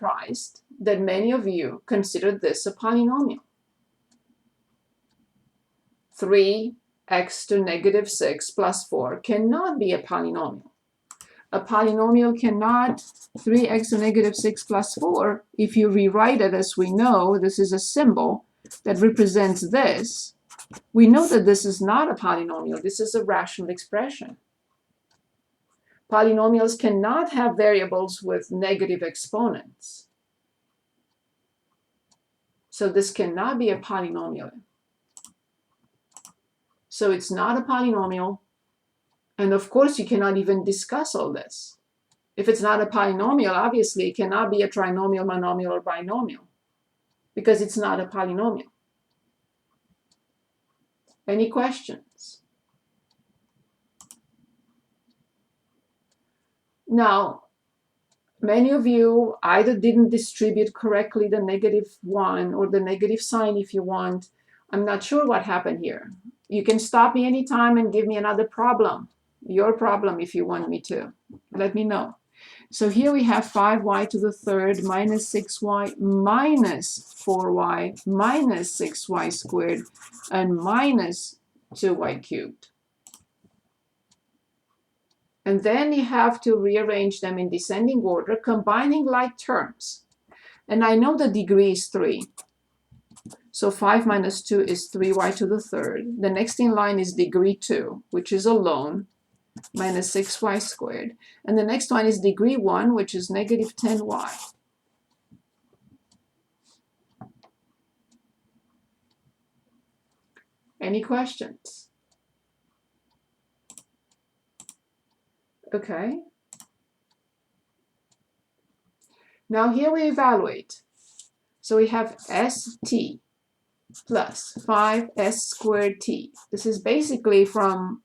surprised that many of you consider this a polynomial. 3x to negative 6 plus 4 cannot be a polynomial. A polynomial cannot 3x to negative 6 plus 4. If you rewrite it as we know, this is a symbol that represents this. We know that this is not a polynomial. This is a rational expression. Polynomials cannot have variables with negative exponents. So this cannot be a polynomial. So it's not a polynomial. And of course, you cannot even discuss all this. If it's not a polynomial, obviously it cannot be a trinomial, monomial, or binomial because it's not a polynomial. Any questions? Now, many of you either didn't distribute correctly the -1 or the negative sign if you want. I'm not sure what happened here. You can stop me anytime and give me another problem. Your problem if you want me to. Let me know. So here we have 5y to the third minus 6y minus 4y minus 6y squared and minus 2y cubed. And then you have to rearrange them in descending order, combining like terms. And I know the degree is 3. So 5 minus 2 is 3y to the third. The next in line is degree 2, which is alone, minus 6y squared. And the next one is degree 1, which is negative 10y. Any questions? Okay. Now here we evaluate. So we have st plus 5s squared t. This is basically from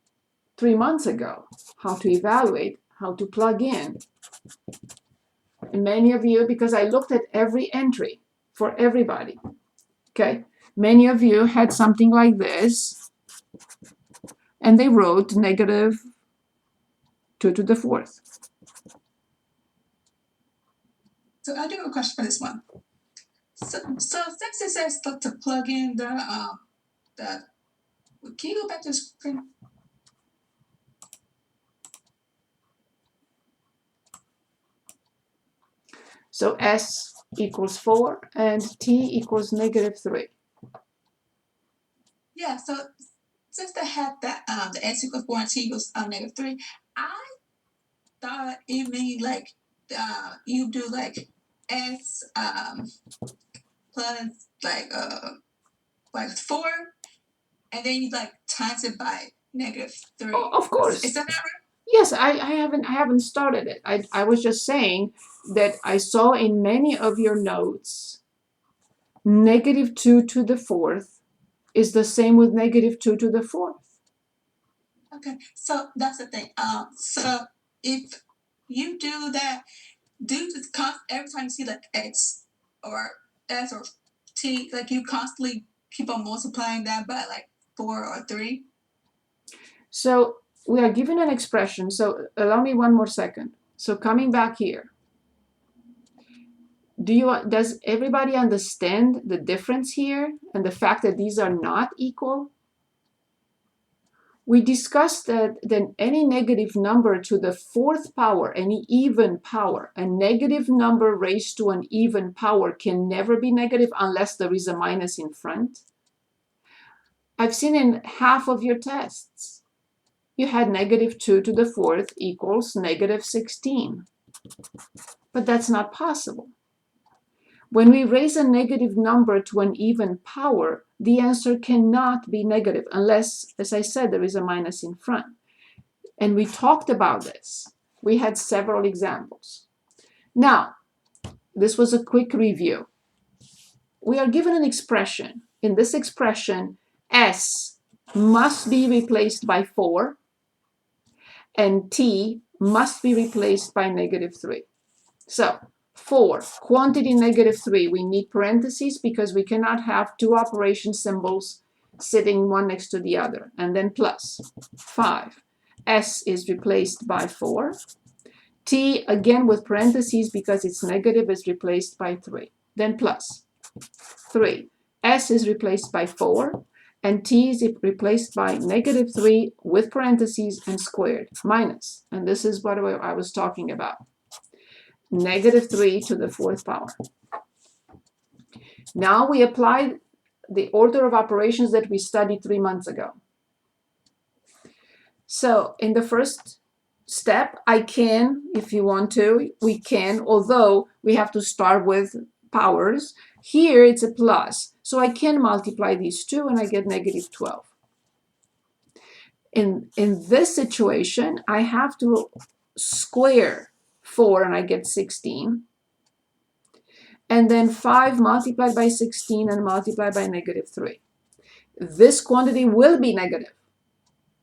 3 months ago, how to evaluate, how to plug in. And many of you, because I looked at every entry for everybody, okay? Many of you had something like this, and they wrote negative 2 to the fourth. So I do have a question for this one. So since it says to plug in can you go back to the screen? So s equals 4 and t equals negative 3. Yeah, so since they had that the s equals 4 and t equals negative 3, I thought it mean like you do like s plus like 4, and then you like times it by negative 3. Oh, of course. Is that not right? Yes, I haven't started it. I was just saying that I saw in many of your notes negative 2 to the fourth is the same with negative 2 to the fourth. Okay, so that's the thing. So if you do that, every time you see like x or s or t, like you constantly keep on multiplying that by like 4 or 3. So we are given an expression. So allow me one more second. So coming back here, does everybody understand the difference here and the fact that these are not equal? We discussed that any negative number to the fourth power, any even power, a negative number raised to an even power can never be negative unless there is a minus in front. I've seen in half of your tests, you had negative 2 to the fourth equals negative 16. But that's not possible. When we raise a negative number to an even power, the answer cannot be negative unless, as I said, there is a minus in front. And we talked about this. We had several examples. Now, this was a quick review. We are given an expression. In this expression, s must be replaced by 4, and t must be replaced by negative 3. So, 4, quantity negative 3, we need parentheses because we cannot have two operation symbols sitting one next to the other, and then plus 5. S is replaced by 4. T, again with parentheses because it's negative, is replaced by 3. Then plus 3. S is replaced by 4. And T is replaced by negative 3 with parentheses and squared, minus. And this is what I was talking about. Negative 3 to the 4th power. Now we apply the order of operations that we studied 3 months ago. So in the first step, I can, if you want to, we can, although we have to start with powers. Here it's a plus, so I can multiply these two and I get negative 12. In this situation, I have to square 4 and I get 16. And then 5 multiplied by 16 and multiplied by negative 3. This quantity will be negative.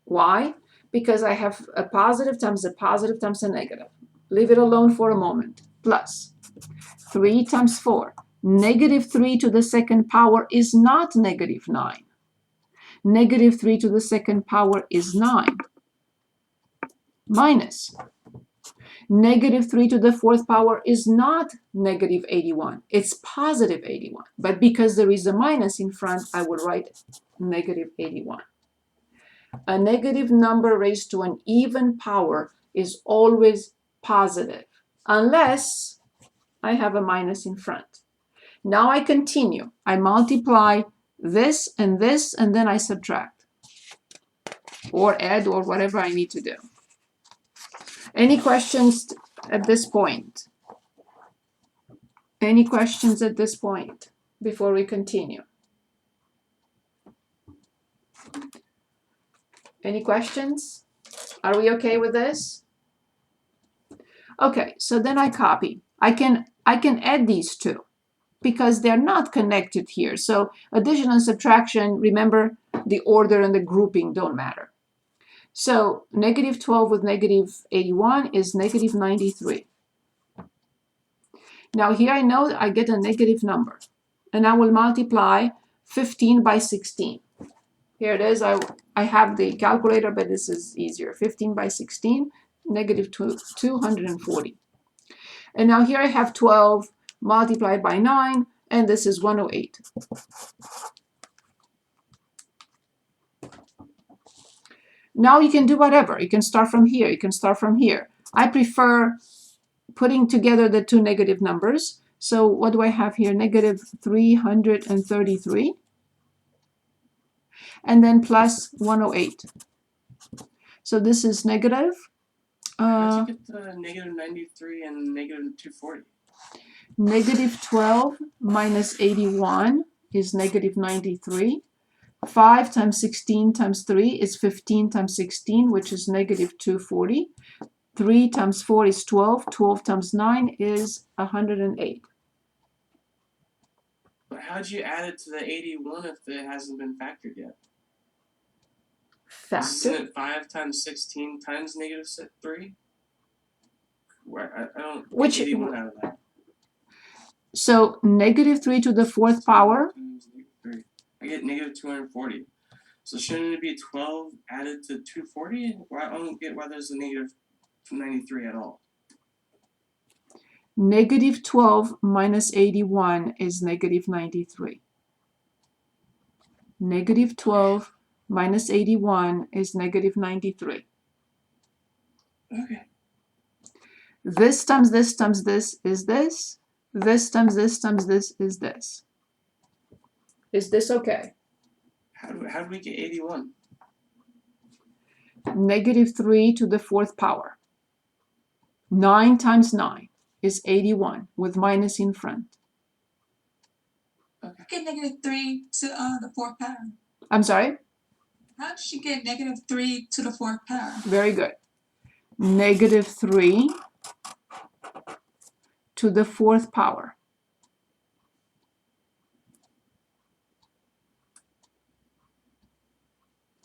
Why? Because I have a positive times a negative. Leave it alone for a moment. Plus 3 times 4. Negative 3 to the 2nd power is not negative 9. Negative 3 to the 2nd power is 9. Minus negative 3 to the 4th power is not negative 81. It's positive 81. But because there is a minus in front, I will write negative 81. A negative number raised to an even power is always positive, unless I have a minus in front. Now I continue. I multiply this, and then I subtract. Or add, or whatever I need to do. Any questions at this point? Any questions at this point before we continue? Any questions? Are we okay with this? Okay, so then I copy. I can add these two because they're not connected here. So addition and subtraction, remember, the order and the grouping don't matter. So negative 12 with negative 81 is negative 93. Now here I know that I get a negative number, and I will multiply 15 by 16. Here it is. I have the calculator, but this is easier. 15 by 16, negative 240. And now here I have 12 multiplied by 9, and this is 108. Now you can do whatever. You can start from here. You can start from here. I prefer putting together the two negative numbers. So what do I have here? Negative 333. And then plus 108. So this is negative. How'd you get the negative 93 and negative 240? Negative 12 minus 81 is negative 93. 5 times 16 times 3 is 15 times 16, which is negative 240. 3 times 4 is 12. 12 times 9 is 108. But how'd you add it to the 81 if it hasn't been factored yet? Isn't it 5 times 16 times negative 3? Where I don't Which, get 81 out of that. So negative 3 to the 4th power. I get negative 240. So shouldn't it be 12 added to 240? I don't get why there's a negative 93 at all. Negative 12 minus 81 is negative 93. Negative 12 minus 81 is negative 93. Okay. This times this times this is this. This times this times this is this. Is this okay? How do we get 81? Negative 3 to the 4th power. 9 times 9 is 81 with minus in front. Okay. Get negative 3 to the 4th power. I'm sorry? How did she get negative 3 to the 4th power? Very good. Negative 3 to the 4th power.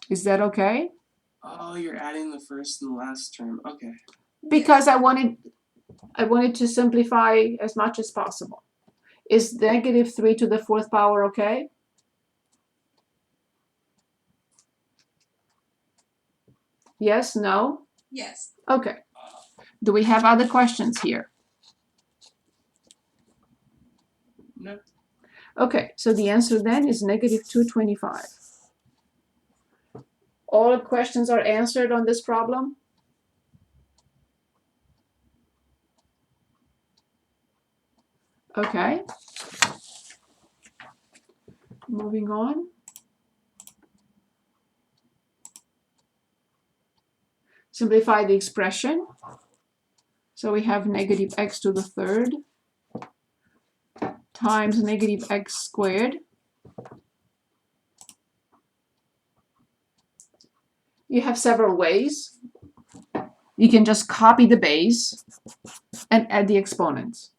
Is that okay? Oh, you're adding the first and the last term. Okay. Because I wanted to simplify as much as possible. Is negative 3 to the 4th power okay? Yes, no? Yes. Okay. Do we have other questions here? No. Okay, so the answer then is negative 225. All questions are answered on this problem? Okay. Moving on. Simplify the expression. So we have negative x to the third times negative x squared. You have several ways. You can just copy the base and add the exponents.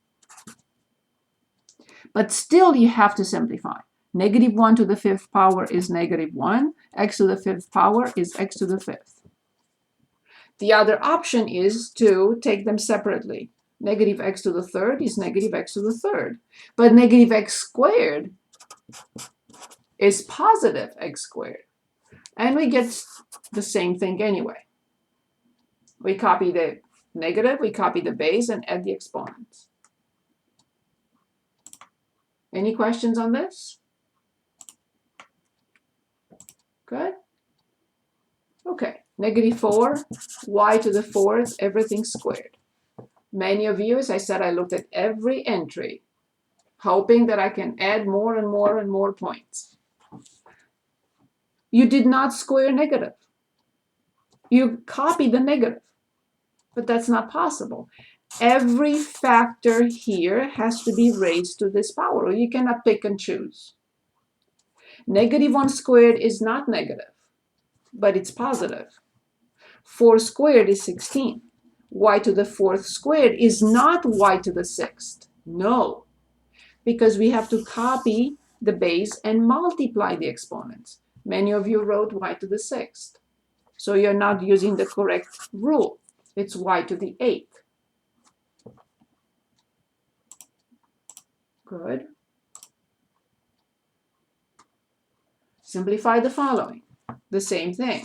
But still you have to simplify. Negative 1 to the 5th power is negative 1. X to the 5th power is x to the 5th. The other option is to take them separately. Negative x to the third is negative x to the third. But negative x squared is positive x squared. And we get the same thing anyway. We copy the negative, we copy the base, and add the exponents. Any questions on this? Good. Okay, negative 4, y to the 4th, everything squared. Many of you, as I said, I looked at every entry, hoping that I can add more and more and more points. You did not square negative. You copied the negative, but that's not possible. Every factor here has to be raised to this power, or you cannot pick and choose. Negative 1 squared is not negative, but it's positive. 4 squared is 16. Y to the 4th squared is not y to the 6th. No, because we have to copy the base and multiply the exponents. Many of you wrote y to the 6th. So you're not using the correct rule. It's y to the 8th. Good. Simplify the following. The same thing.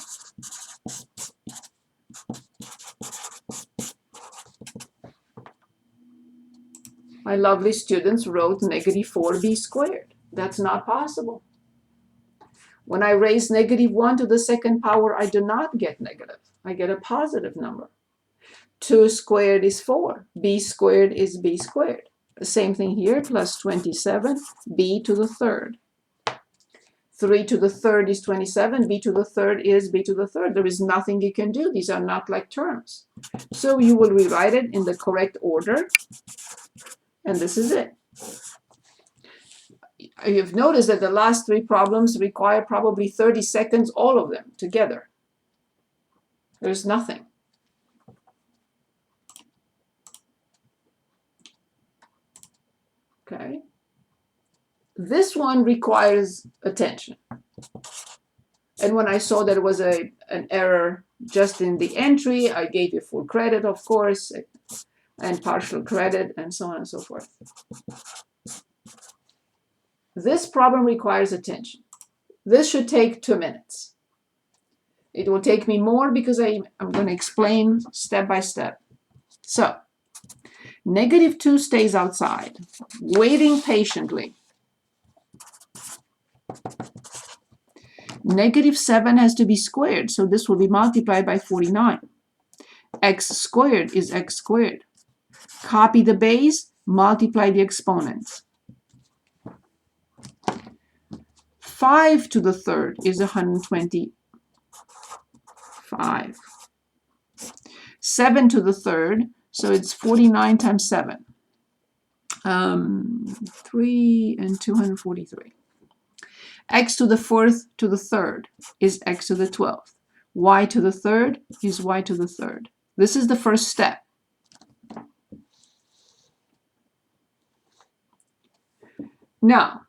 My lovely students wrote negative 4b squared. That's not possible. When I raise negative 1 to the 2nd power, I do not get negative. I get a positive number. 2 squared is 4. B squared is b squared. The same thing here, plus 27, b to the 3rd. 3 to the 3rd is 27. B to the 3rd is b to the 3rd. There is nothing you can do. These are not like terms. So you will rewrite it in the correct order. And this is it. You've noticed that the last 3 problems require probably 30 seconds, all of them together. There's nothing. Okay. This one requires attention. And when I saw there was an error just in the entry, I gave you full credit, of course, and partial credit, and so on and so forth. This problem requires attention. This should take 2 minutes. It will take me more because I'm going to explain step by step. So, negative 2 stays outside, waiting patiently. Negative 7 has to be squared, so this will be multiplied by 49. X squared is x squared. Copy the base, multiply the exponents. 5 to the 3rd is 125. 7 to the 3rd, so it's 49 times 7. 3 and 243. X to the 4th to the 3rd is x to the 12th. Y to the 3rd is y to the 3rd. This is the first step. Now,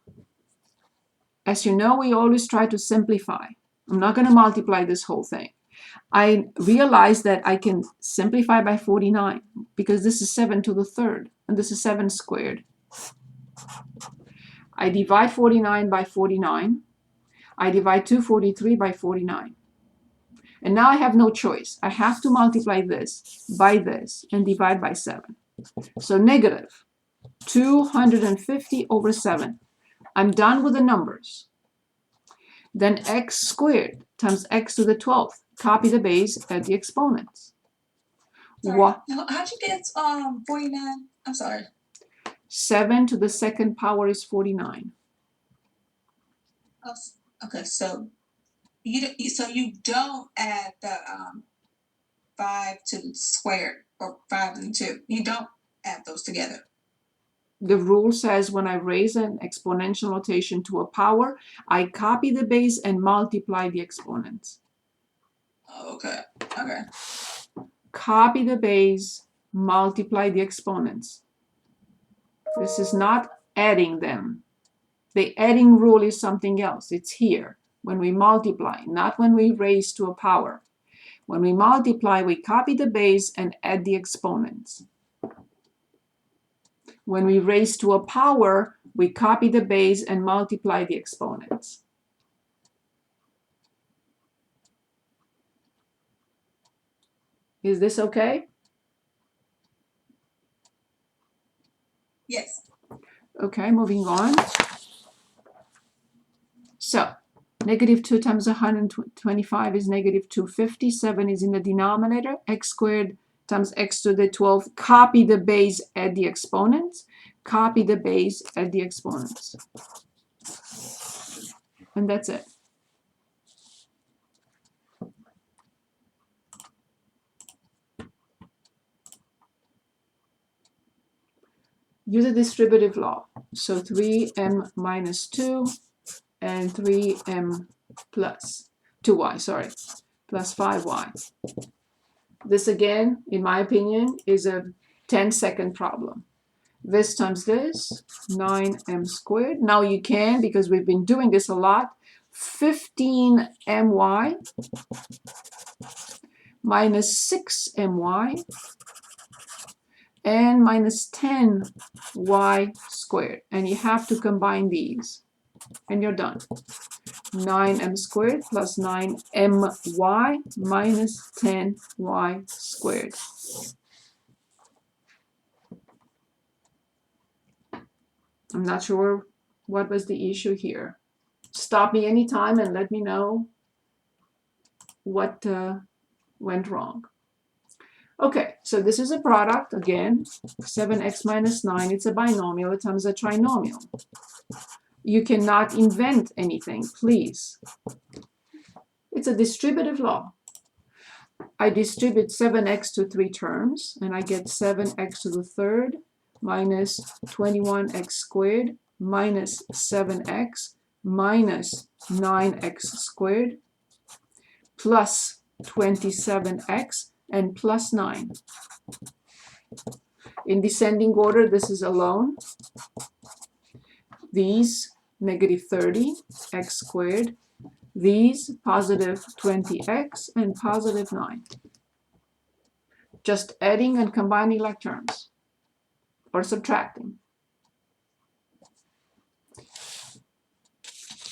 as you know, we always try to simplify. I'm not going to multiply this whole thing. I realized that I can simplify by 49 because this is 7 to the 3rd and this is 7 squared. I divide 49 by 49. I divide 243 by 49. And now I have no choice. I have to multiply this by this and divide by 7. So negative 250 over 7. I'm done with the numbers. Then x squared times x to the 12th. Copy the base, add the exponents. Sorry. What? Now, how'd you get 49? I'm sorry. 7 to the second power is 49. Oh, okay, so you don't add the 5 to the squared or 5 and 2. You don't add those together. The rule says when I raise an exponential notation to a power, I copy the base and multiply the exponents. Okay. Okay. Copy the base, multiply the exponents. This is not adding them. The adding rule is something else. It's here when we multiply, not when we raise to a power. When we multiply, we copy the base and add the exponents. When we raise to a power, we copy the base and multiply the exponents. Is this okay? Yes. Okay, moving on. So, negative 2 times 125 is negative 250. 7 is in the denominator. X squared times x to the 12th. Copy the base, add the exponents. Copy the base, add the exponents. And that's it. Use a distributive law. So 3m minus 2 and 3m plus 2y, sorry, plus 5y. This again, in my opinion, is a 10-second problem. This times this, 9m squared. Now you can, because we've been doing this a lot, 15my minus 6my and minus 10y squared. And you have to combine these. And you're done. 9m squared plus 9my minus 10y squared. I'm not sure what was the issue here. Stop me anytime and let me know what went wrong. Okay, so this is a product, again, 7x minus 9. It's a binomial times a trinomial. You cannot invent anything, please. It's a distributive law. I distribute 7x to 3 terms, and I get 7x to the third minus 21x squared minus 7x minus 9x squared plus 27x and plus 9. In descending order, this is alone. These negative 30 x squared, these positive 20x and positive 9. Just adding and combining like terms, or subtracting.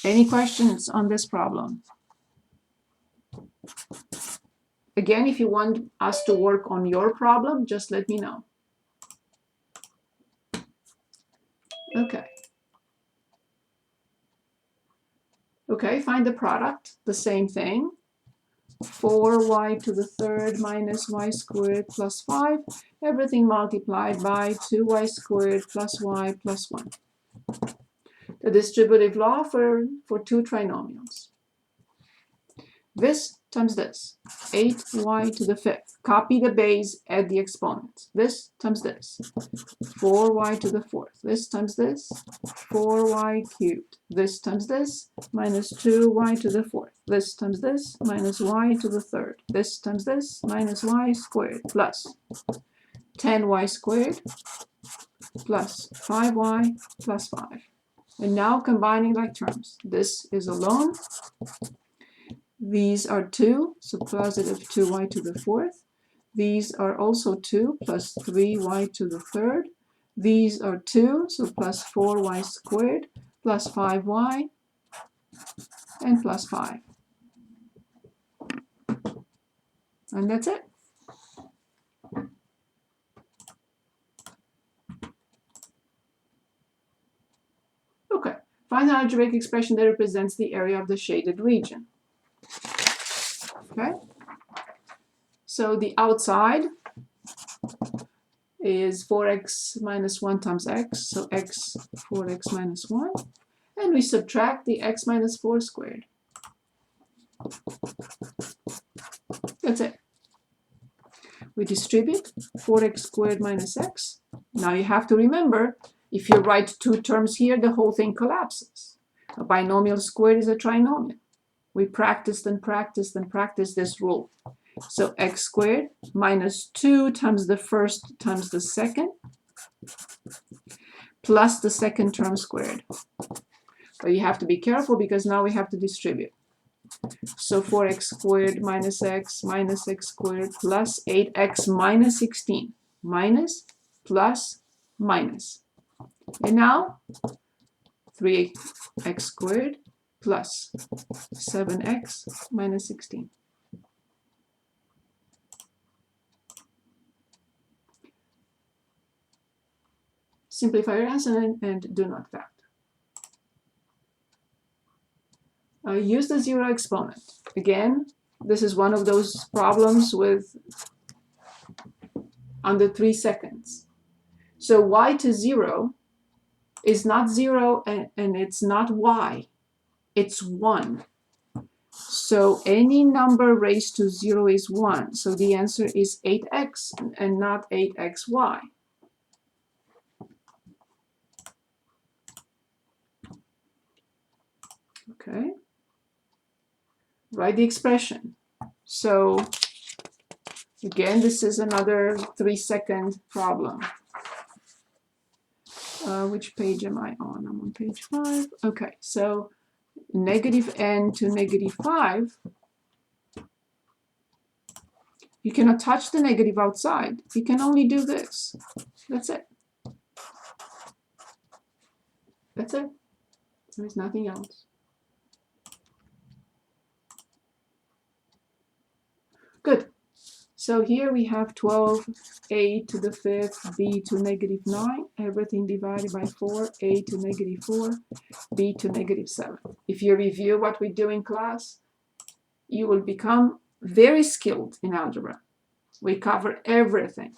Any questions on this problem? Again, if you want us to work on your problem, just let me know. Okay. Okay, find the product, the same thing. 4y to the third minus y squared plus 5. Everything multiplied by 2y squared plus y plus 1. The distributive law for 2 trinomials. This times this, 8y to the fifth. Copy the base, add the exponents. This times this, 4y to the fourth. This times this, 4y cubed. This times this, minus 2y to the fourth. This times this, minus y to the third. This times this, minus y squared, plus 10y squared, plus 5y, plus 5. And now combining like terms. This is alone. These are 2, so positive 2y to the fourth. These are also 2 plus 3y to the third. These are 2, so plus 4y squared plus 5y and plus 5. And that's it. Okay, find the algebraic expression that represents the area of the shaded region. Okay, so the outside is 4x minus 1 times x, so x 4x minus 1, and we subtract the x minus 4 squared. That's it. We distribute 4x squared minus x. Now you have to remember, if you write two terms here, the whole thing collapses. A binomial squared is a trinomial. We practiced and practiced and practiced this rule. So x squared minus 2 times the first times the second plus the second term squared. But you have to be careful because now we have to distribute. So 4x squared minus x squared plus 8x minus 16. Minus, plus, minus. And now 3x squared plus 7x minus 16. Simplify your answer and do not factor. Use the zero exponent. Again, this is one of those problems with under 3 seconds. So y to 0 is not 0 and it's not y. It's 1. So any number raised to 0 is 1. So the answer is 8x and not 8xy. Okay. Write the expression. So again, this is another 3-second problem. Which page am I on? I'm on page 5. Okay, so negative n to negative 5. You cannot touch the negative outside. You can only do this. That's it. That's it. There's nothing else. Good. So here we have 12a to the 5th, b to negative 9, everything divided by 4, a to negative 4, b to negative 7. If you review what we do in class, you will become very skilled in algebra. We cover everything.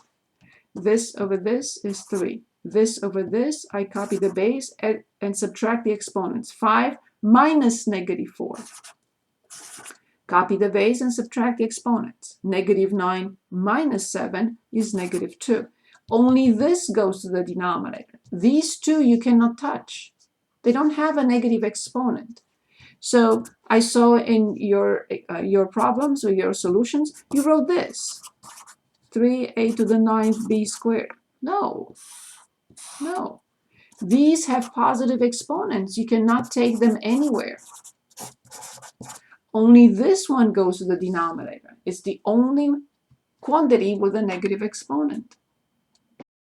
This over this is 3. This over this, I copy the base and subtract the exponents. 5 minus negative 4. Copy the base and subtract the exponents. Negative 9 minus 7 is negative 2. Only this goes to the denominator. These two you cannot touch. They don't have a negative exponent. So I saw in your problems or your solutions, you wrote this. 3a to the 9th b squared. No. No. These have positive exponents. You cannot take them anywhere. Only this one goes to the denominator. It's the only quantity with a negative exponent.